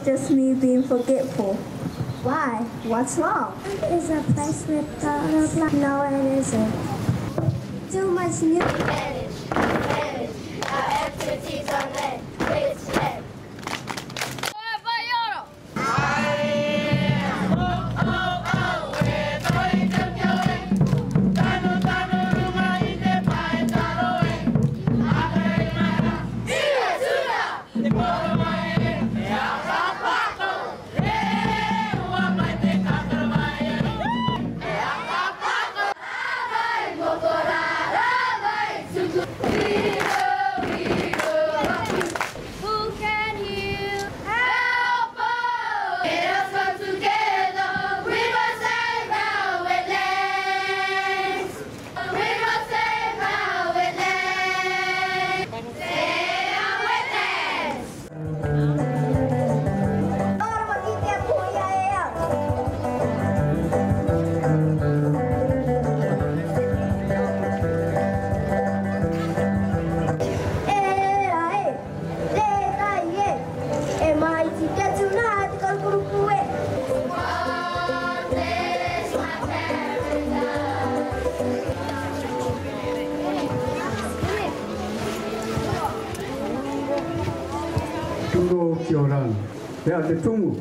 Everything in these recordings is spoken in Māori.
just me being forgetful. Why? What's wrong? Is a place with blah. No, it isn't. Too much new. Manage. Our activities are led. It's led. Orang ya ada tunggu.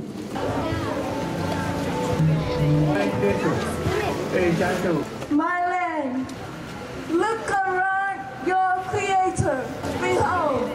Jatuh. My land, look around your creator. Behold,